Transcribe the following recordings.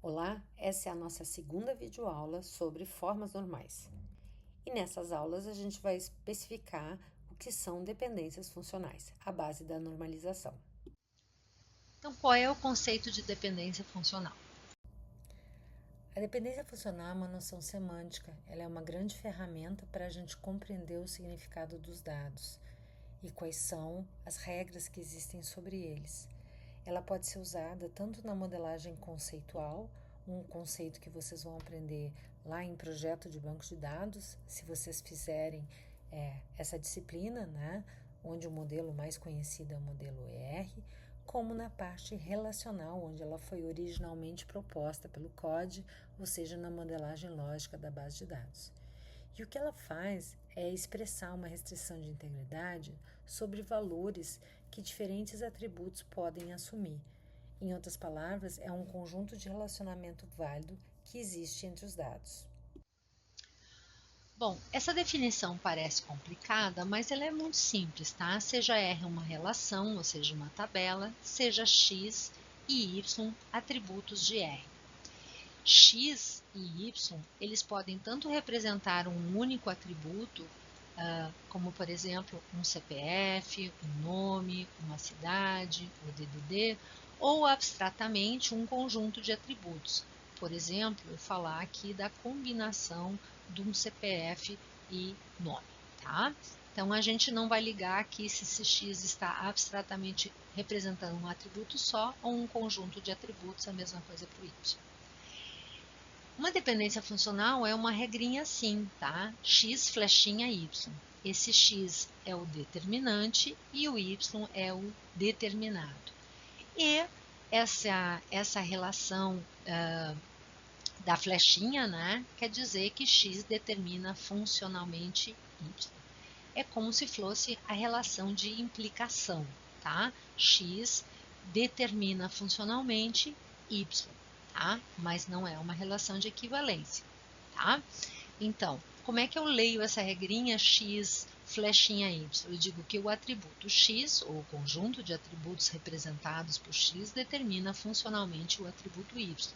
Olá, essa é a nossa segunda videoaula sobre formas normais. E nessas aulas a gente vai especificar o que são dependências funcionais, a base da normalização. Então, qual é o conceito de dependência funcional? A dependência funcional é uma noção semântica, ela é uma grande ferramenta para a gente compreender o significado dos dados e quais são as regras que existem sobre eles. Ela pode ser usada tanto na modelagem conceitual, um conceito que vocês vão aprender lá em projeto de banco de dados, se vocês fizerem essa disciplina, né, onde o modelo mais conhecido é o modelo ER, como na parte relacional, onde ela foi originalmente proposta pelo CODE, ou seja, na modelagem lógica da base de dados. E o que ela faz é expressar uma restrição de integridade sobre valores que diferentes atributos podem assumir. Em outras palavras, é um conjunto de relacionamento válido que existe entre os dados. Bom, essa definição parece complicada, mas ela é muito simples, tá? Seja R uma relação, ou seja, uma tabela, seja X e Y atributos de R. X e Y, eles podem tanto representar um único atributo, como por exemplo um CPF, um nome, uma cidade, o DDD, ou abstratamente um conjunto de atributos. Por exemplo, eu falar aqui da combinação de um CPF e nome, tá? Então a gente não vai ligar aqui se esse X está abstratamente representando um atributo só ou um conjunto de atributos, a mesma coisa para o Y. Uma dependência funcional é uma regrinha assim, tá? X flechinha Y. Esse X é o determinante e o Y é o determinado. E essa relação da flechinha, né, quer dizer que X determina funcionalmente Y. É como se fosse a relação de implicação, tá? X determina funcionalmente Y, tá? Mas não é uma relação de equivalência, tá? Então, como é que eu leio essa regrinha X flechinha Y? Eu digo que o atributo X, ou o conjunto de atributos representados por X, determina funcionalmente o atributo Y.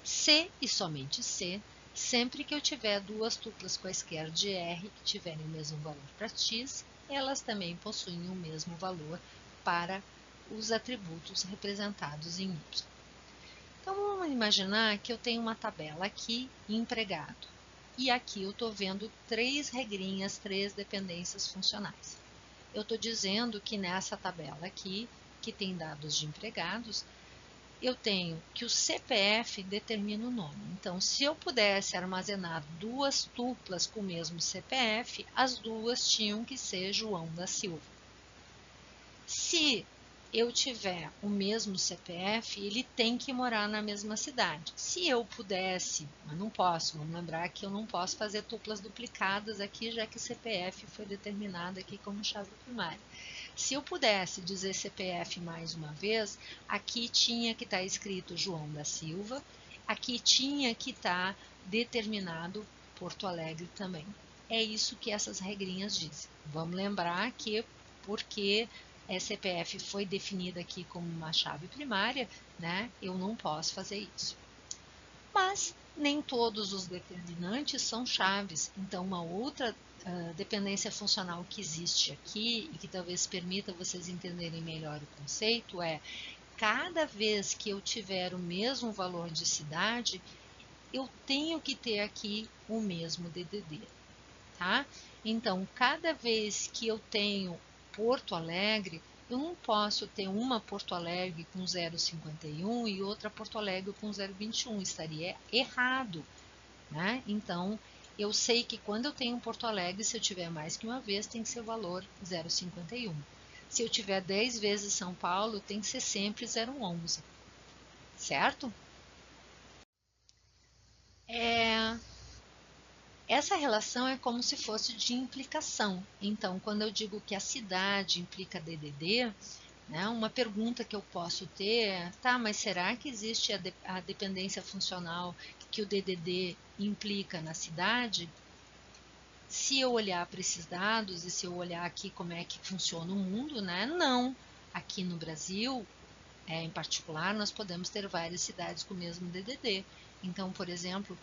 Se e somente se, sempre que eu tiver duas tuplas quaisquer de R que tiverem o mesmo valor para x, elas também possuem o mesmo valor para os atributos representados em y. Então vamos imaginar que eu tenho uma tabela aqui, empregado, e aqui eu estou vendo três regrinhas, três dependências funcionais. Eu estou dizendo que nessa tabela aqui, que tem dados de empregados, eu tenho que o CPF determina o nome. Então, se eu pudesse armazenar duas tuplas com o mesmo CPF, as duas tinham que ser João da Silva. Se eu tiver o mesmo CPF, ele tem que morar na mesma cidade. Se eu pudesse, mas não posso, vamos lembrar que eu não posso fazer tuplas duplicadas aqui, já que o CPF foi determinado aqui como chave primária. Se eu pudesse dizer CPF mais uma vez, aqui tinha que estar escrito João da Silva, aqui tinha que estar determinado Porto Alegre também. É isso que essas regrinhas dizem. Vamos lembrar que porque CPF foi definida aqui como uma chave primária, né? Eu não posso fazer isso. Mas nem todos os determinantes são chaves. Então, uma outra dependência funcional que existe aqui e que talvez permita vocês entenderem melhor o conceito é cada vez que eu tiver o mesmo valor de cidade, eu tenho que ter aqui o mesmo DDD, tá? Então, cada vez que eu tenho Porto Alegre, eu não posso ter uma Porto Alegre com 0,51 e outra Porto Alegre com 0,21, estaria errado, né? Então, eu sei que quando eu tenho Porto Alegre, se eu tiver mais que uma vez, tem que ser o valor 0,51. Se eu tiver 10 vezes São Paulo, tem que ser sempre 0,11, certo? É, essa relação é como se fosse de implicação. Então, quando eu digo que a cidade implica DDD, né, uma pergunta que eu posso ter é, tá, mas será que existe a dependência funcional que o DDD implica na cidade? Se eu olhar para esses dados e se eu olhar aqui como é que funciona o mundo, né, não. Aqui no Brasil, Em particular, nós podemos ter várias cidades com o mesmo DDD. Então, por exemplo,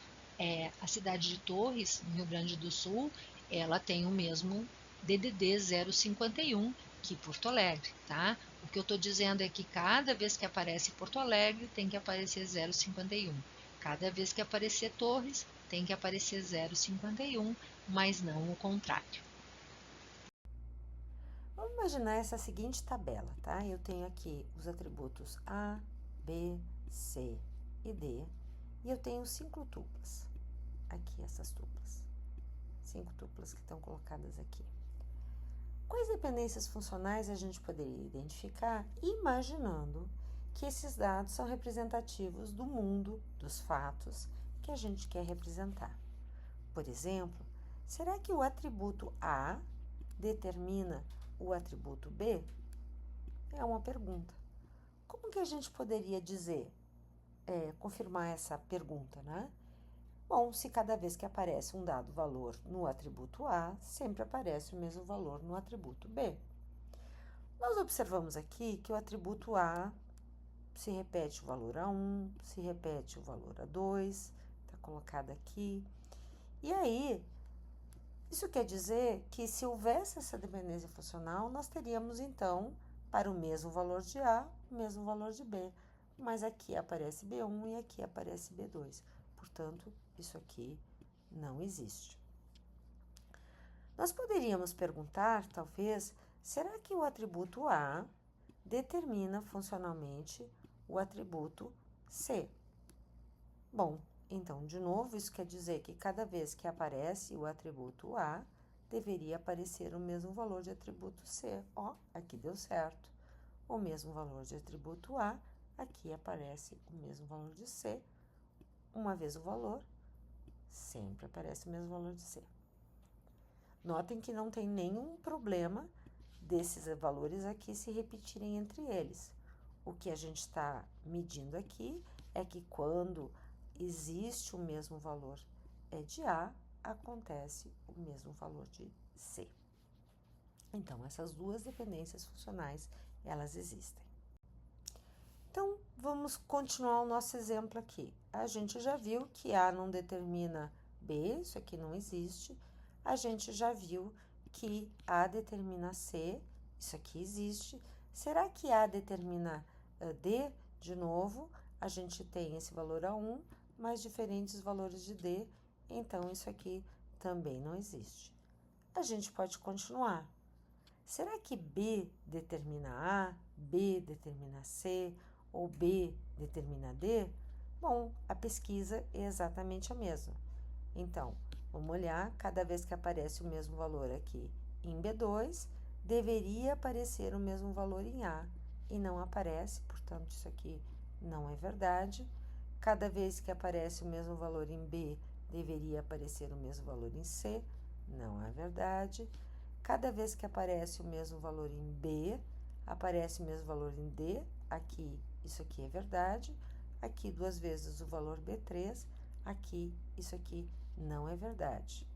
a cidade de Torres, no Rio Grande do Sul, ela tem o mesmo DDD 051 que Porto Alegre, tá? O que eu estou dizendo é que cada vez que aparece Porto Alegre, tem que aparecer 051. Cada vez que aparecer Torres, tem que aparecer 051, mas não o contrário. Vamos imaginar essa seguinte tabela, tá? Eu tenho aqui os atributos A, B, C e D, e eu tenho 5 tuplas. Aqui, essas tuplas. 5 tuplas que estão colocadas aqui. Quais dependências funcionais a gente poderia identificar imaginando que esses dados são representativos do mundo, dos fatos que a gente quer representar? Por exemplo, será que o atributo A determina o atributo B? É uma pergunta. Como que a gente poderia dizer, confirmar essa pergunta, né? Bom, se cada vez que aparece um dado valor no atributo A, sempre aparece o mesmo valor no atributo B. Nós observamos aqui que o atributo A se repete o valor A1, se repete o valor A2, está colocado aqui. E aí, isso quer dizer que se houvesse essa dependência funcional, nós teríamos então, para o mesmo valor de A, o mesmo valor de B. Mas aqui aparece B1 e aqui aparece B2. Portanto, isso aqui não existe. Nós poderíamos perguntar, talvez, será que o atributo A determina funcionalmente o atributo C? Bom, então, de novo, isso quer dizer que cada vez que aparece o atributo A, deveria aparecer o mesmo valor de atributo C. Ó, aqui deu certo. O mesmo valor de atributo A, aqui aparece o mesmo valor de C. Uma vez o valor, sempre aparece o mesmo valor de C. Notem que não tem nenhum problema desses valores aqui se repetirem entre eles. O que a gente está medindo aqui é que quando existe o mesmo valor de A, acontece o mesmo valor de C. Então, essas duas dependências funcionais, elas existem. Então, vamos continuar o nosso exemplo aqui. A gente já viu que A não determina B, isso aqui não existe. A gente já viu que A determina C, isso aqui existe. Será que A determina D? De novo, a gente tem esse valor A1, mas diferentes valores de D, então isso aqui também não existe. A gente pode continuar. Será que B determina A, B determina C ou B determina D? Bom, a pesquisa é exatamente a mesma. Então, vamos olhar, cada vez que aparece o mesmo valor aqui em B2, deveria aparecer o mesmo valor em A, e não aparece, portanto, isso aqui não é verdade. Cada vez que aparece o mesmo valor em B, deveria aparecer o mesmo valor em C, não é verdade. Cada vez que aparece o mesmo valor em B, aparece o mesmo valor em D, aqui, isso aqui é verdade. Aqui, 2 vezes o valor B3, aqui, isso aqui não é verdade.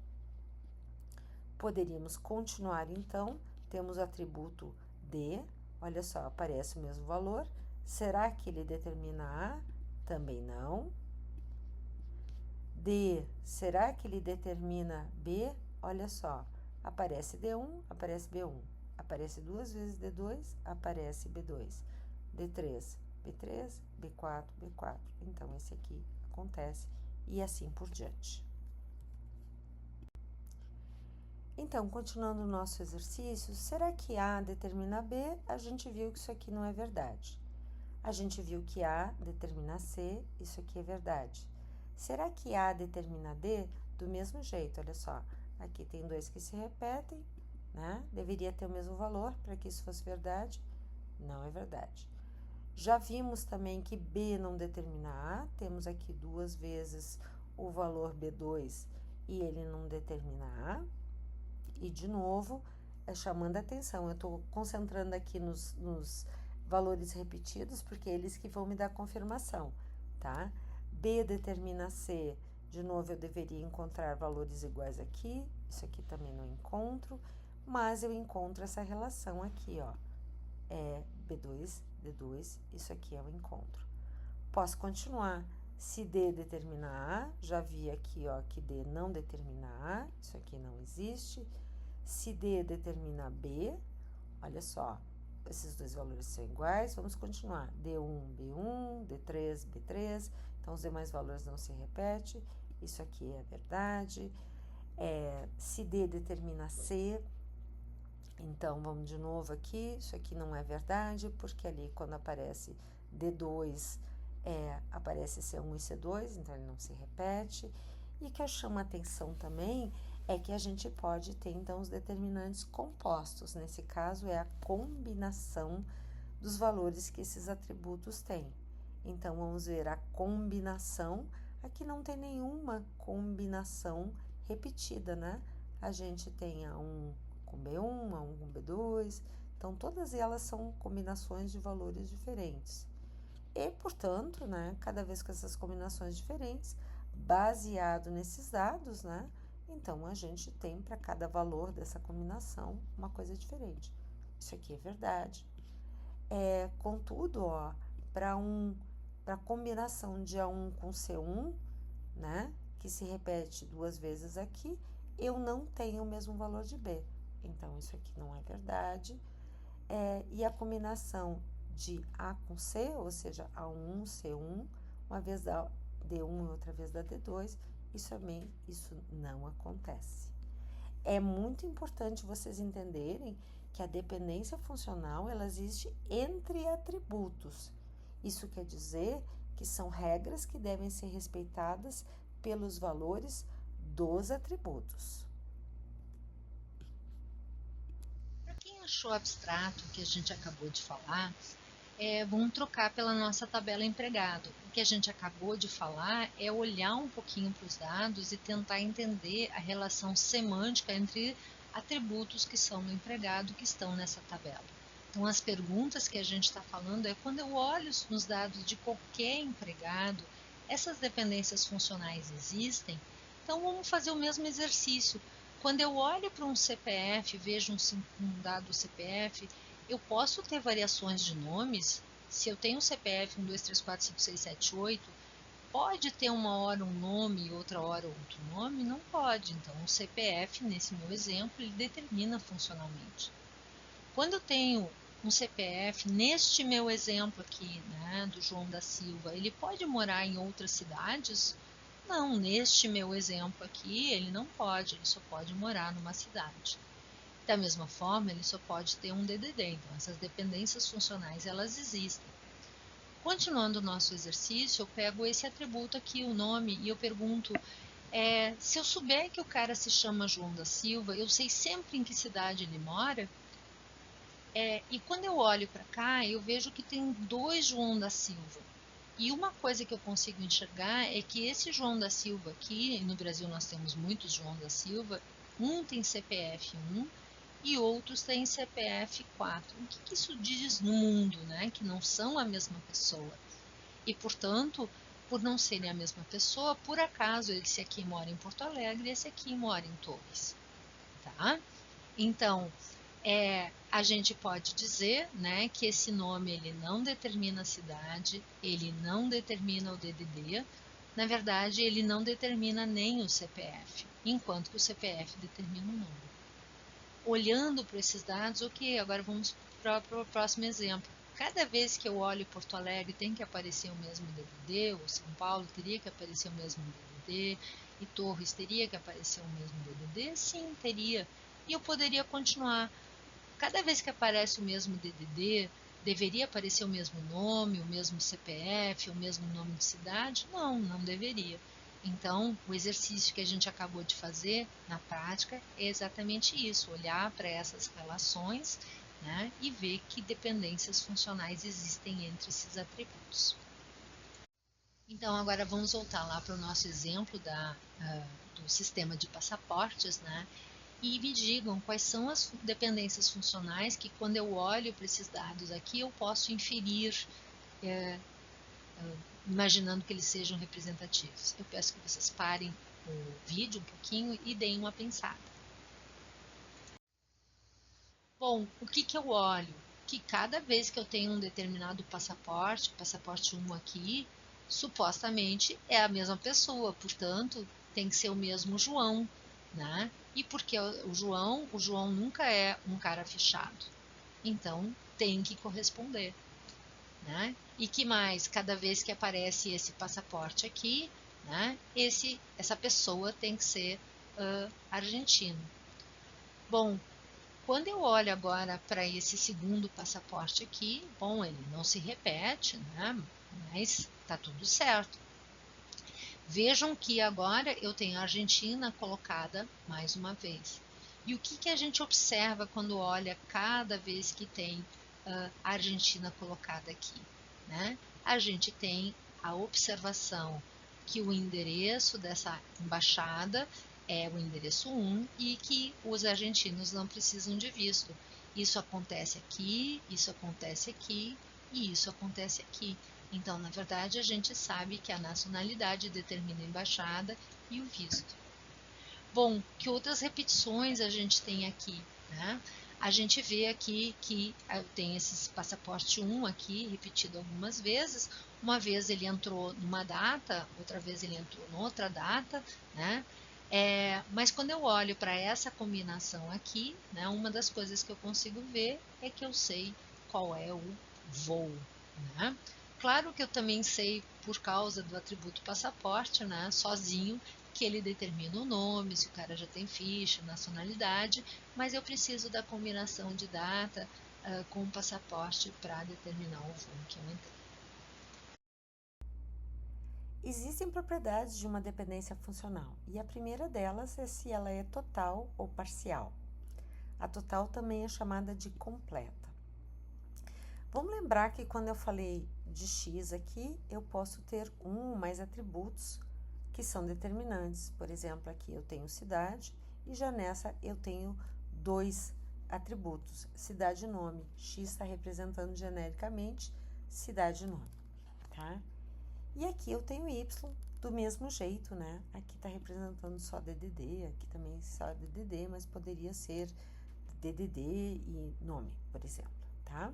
Poderíamos continuar, então, temos o atributo D, olha só, aparece o mesmo valor. Será que ele determina A? Também não. D, será que ele determina B? Olha só, aparece D1, aparece B1. Aparece 2 vezes D2, aparece B2. D3, B3, B4, B4. Então, esse aqui acontece e assim por diante. Então, continuando o nosso exercício, será que A determina B? A gente viu que isso aqui não é verdade. A gente viu que A determina C, isso aqui é verdade. Será que A determina D? Do mesmo jeito, olha só. Aqui tem 2 que se repetem, né? Deveria ter o mesmo valor para que isso fosse verdade. Não é verdade. Já vimos também que B não determina A. Temos aqui 2 vezes o valor B2 e ele não determina A. E, de novo, chamando a atenção, eu estou concentrando aqui nos valores repetidos, porque é eles que vão me dar confirmação, tá? B determina C, de novo, eu deveria encontrar valores iguais aqui, isso aqui também não encontro, mas eu encontro essa relação aqui, ó, é B2, D2, isso aqui é o encontro. Posso continuar. Se D determina A, já vi aqui, ó, que D não determina A, isso aqui não existe. Se D determina B, olha só, esses dois valores são iguais, vamos continuar. D1, B1, D3, B3, então os demais valores não se repetem, isso aqui é verdade. Se D determina C, então vamos de novo aqui, isso aqui não é verdade, porque ali quando aparece D2, aparece C1 e C2, então ele não se repete. E que eu chamo a atenção também é que a gente pode ter, então, os determinantes compostos. Nesse caso, é a combinação dos valores que esses atributos têm. Então, vamos ver a combinação. Aqui não tem nenhuma combinação repetida, né? A gente tem A1 com B1, A1 com B2. Então, todas elas são combinações de valores diferentes. E, portanto, né, cada vez com essas combinações diferentes, baseado nesses dados, né, então a gente tem para cada valor dessa combinação uma coisa diferente. Isso aqui é verdade. Contudo, ó, para a combinação de A1 com C1, né, que se repete duas vezes aqui, eu não tenho o mesmo valor de B. Então, isso aqui não é verdade. E a combinação de A com C, ou seja, A1, C1, uma vez da D1 e outra vez da D2, isso não acontece. É muito importante vocês entenderem que a dependência funcional, ela existe entre atributos. Isso quer dizer que são regras que devem ser respeitadas pelos valores dos atributos. Para quem achou abstrato o que a gente acabou de falar, vamos trocar pela nossa tabela empregado. O que a gente acabou de falar é olhar um pouquinho para os dados e tentar entender a relação semântica entre atributos que são no empregado que estão nessa tabela. Então, as perguntas que a gente está falando é quando eu olho nos dados de qualquer empregado, essas dependências funcionais existem? Então, vamos fazer o mesmo exercício. Quando eu olho para um CPF, vejo um dado CPF, eu posso ter variações de nomes? Se eu tenho um CPF 1, 2, 3, 4, 5, 6, 7, 8, pode ter uma hora um nome e outra hora outro nome? Não pode. Então, o CPF, nesse meu exemplo, ele determina funcionalmente. Quando eu tenho um CPF, neste meu exemplo aqui, né, do João da Silva, ele pode morar em outras cidades? Não, neste meu exemplo aqui, ele não pode, ele só pode morar numa cidade. Da mesma forma, ele só pode ter um DDD, então essas dependências funcionais, elas existem. Continuando o nosso exercício, eu pego esse atributo aqui, o nome, e eu pergunto, se eu souber que o cara se chama João da Silva, eu sei sempre em que cidade ele mora? E quando eu olho para cá, eu vejo que tem dois João da Silva. E uma coisa que eu consigo enxergar é que esse João da Silva aqui, no Brasil nós temos muitos João da Silva, um tem CPF 1 e outros têm CPF 4. O que isso diz no mundo, né? Que não são a mesma pessoa. E, portanto, por não serem a mesma pessoa, por acaso esse aqui mora em Porto Alegre e esse aqui mora em Torres. Tá? Então, a gente pode dizer, né, que esse nome ele não determina a cidade, ele não determina o DDD, na verdade ele não determina nem o CPF, enquanto que o CPF determina o nome. Olhando para esses dados, ok, agora vamos para o próximo exemplo. Cada vez que eu olho Porto Alegre tem que aparecer o mesmo DDD, ou São Paulo teria que aparecer o mesmo DDD, e Torres teria que aparecer o mesmo DDD? Sim, teria. E eu poderia continuar. Cada vez que aparece o mesmo DDD, deveria aparecer o mesmo nome, o mesmo CPF, o mesmo nome de cidade? Não, não deveria. Então, o exercício que a gente acabou de fazer na prática é exatamente isso, olhar para essas relações, né, e ver que dependências funcionais existem entre esses atributos. Então, agora vamos voltar lá para o nosso exemplo do sistema de passaportes, né? E me digam quais são as dependências funcionais que, quando eu olho para esses dados aqui, eu posso inferir, imaginando que eles sejam representativos. Eu peço que vocês parem o vídeo um pouquinho e deem uma pensada. Bom, o que eu olho? que cada vez que eu tenho um determinado passaporte, passaporte 1 aqui, supostamente é a mesma pessoa, portanto, tem que ser o mesmo João, né? E porque o João nunca é um cara fichado. Então, tem que corresponder, né? E que mais? Cada vez que aparece esse passaporte aqui, né? Essa pessoa tem que ser argentino. Bom, quando eu olho agora para esse segundo passaporte aqui, bom, ele não se repete, né? Mas tá tudo certo. Vejam que agora eu tenho a Argentina colocada mais uma vez. E o que a gente observa quando olha cada vez que tem a Argentina colocada aqui, né? A gente tem a observação que o endereço dessa embaixada é o endereço 1 e que os argentinos não precisam de visto. Isso acontece aqui, isso acontece aqui e isso acontece aqui. Então, na verdade, a gente sabe que a nacionalidade determina a embaixada e o visto. Bom, que outras repetições a gente tem aqui, né? A gente vê aqui que tem esse passaporte 1 aqui repetido algumas vezes. Uma vez ele entrou numa data, outra vez ele entrou noutra data, né? Mas quando eu olho para essa combinação aqui, né, uma das coisas que eu consigo ver é que eu sei qual é o voo, né? Claro que eu também sei, por causa do atributo passaporte, né, sozinho, que ele determina o nome, se o cara já tem ficha, nacionalidade, mas eu preciso da combinação de data com o passaporte para determinar o voo que eu entrei. Existem propriedades de uma dependência funcional, e a primeira delas é se ela é total ou parcial. A total também é chamada de completa. Vamos lembrar que quando eu falei de X aqui, eu posso ter um ou mais atributos que são determinantes. Por exemplo, aqui eu tenho cidade e já nessa eu tenho 2 atributos, cidade e nome. X está representando genericamente cidade e nome, tá? E aqui eu tenho Y do mesmo jeito, né? Aqui está representando só DDD, aqui também só DDD, mas poderia ser DDD e nome, por exemplo, tá?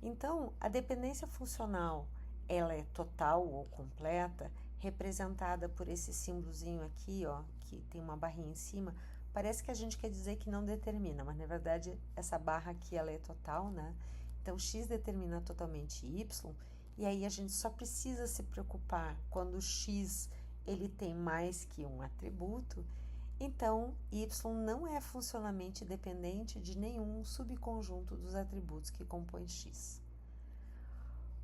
Então, a dependência funcional, ela é total ou completa, representada por esse símbolozinho aqui, ó, que tem uma barrinha em cima. Parece que a gente quer dizer que não determina, mas na verdade essa barra aqui ela é total, né? Então, X determina totalmente Y, e aí a gente só precisa se preocupar quando o X ele tem mais que um atributo. Então, Y não é funcionalmente dependente de nenhum subconjunto dos atributos que compõem X.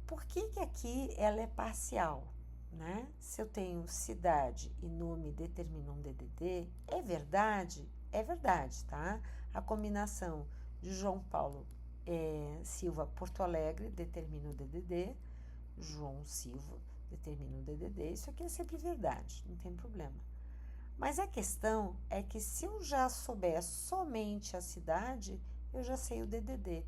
Por que aqui ela é parcial, né? Se eu tenho cidade e nome determinam um DDD, é verdade, tá? A combinação de João Paulo Silva Porto Alegre determina o DDD, João Silva determina o DDD, isso aqui é sempre verdade, não tem problema. Mas a questão é que se eu já souber somente a cidade, eu já sei o DDD.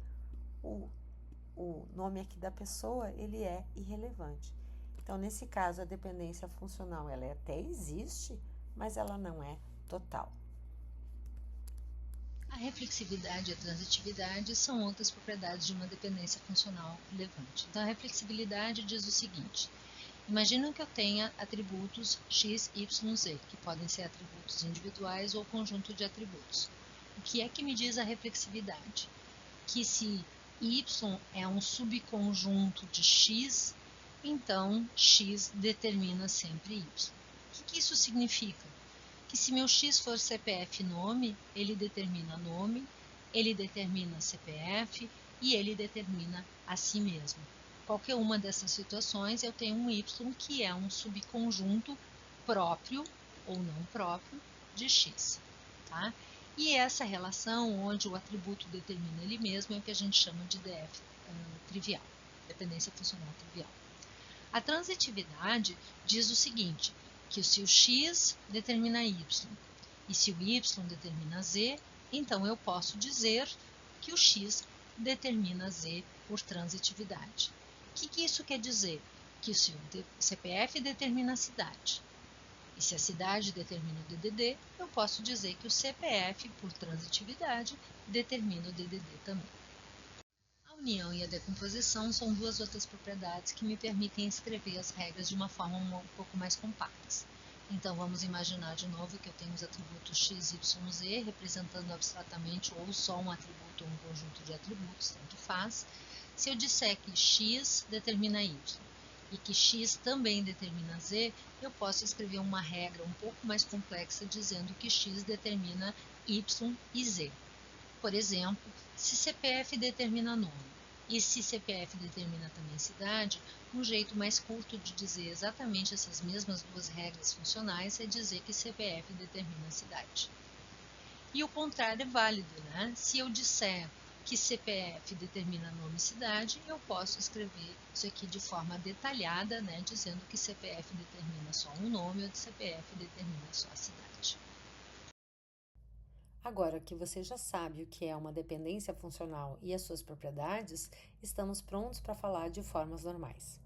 O nome aqui da pessoa, ele é irrelevante. Então, nesse caso, a dependência funcional, ela até existe, mas ela não é total. A reflexividade e a transitividade são outras propriedades de uma dependência funcional relevante. Então, a reflexibilidade diz o seguinte: imagina que eu tenha atributos x, y, z, que podem ser atributos individuais ou conjunto de atributos. O que é que me diz a reflexividade? Que se y é um subconjunto de x, então x determina sempre y. O que isso significa? Que se meu x for CPF nome, ele determina nome, ele determina CPF e ele determina a si mesmo. Qualquer uma dessas situações, eu tenho um y que é um subconjunto próprio ou não próprio de x, tá? E essa relação, onde o atributo determina ele mesmo, é o que a gente chama de DF trivial, dependência funcional trivial. A transitividade diz o seguinte, que se o x determina y e se o y determina z, então eu posso dizer que o x determina z por transitividade. O que isso quer dizer? Que se o CPF determina a cidade e se a cidade determina o DDD, eu posso dizer que o CPF, por transitividade, determina o DDD também. Ao união e a decomposição são duas outras propriedades que me permitem escrever as regras de uma forma um pouco mais compactas. Então, vamos imaginar de novo que eu tenho os atributos x, y, z, representando abstratamente ou só um atributo ou um conjunto de atributos, tanto faz. Se eu disser que x determina y e que x também determina z, eu posso escrever uma regra um pouco mais complexa dizendo que x determina y e z. Por exemplo, se CPF determina nome e se CPF determina também cidade, um jeito mais curto de dizer exatamente essas mesmas duas regras funcionais é dizer que CPF determina a cidade. E o contrário é válido, né? Se eu disser que CPF determina nome e cidade, eu posso escrever isso aqui de forma detalhada, né? Dizendo que CPF determina só um nome ou que CPF determina só a cidade. Agora que você já sabe o que é uma dependência funcional e as suas propriedades, estamos prontos para falar de formas normais.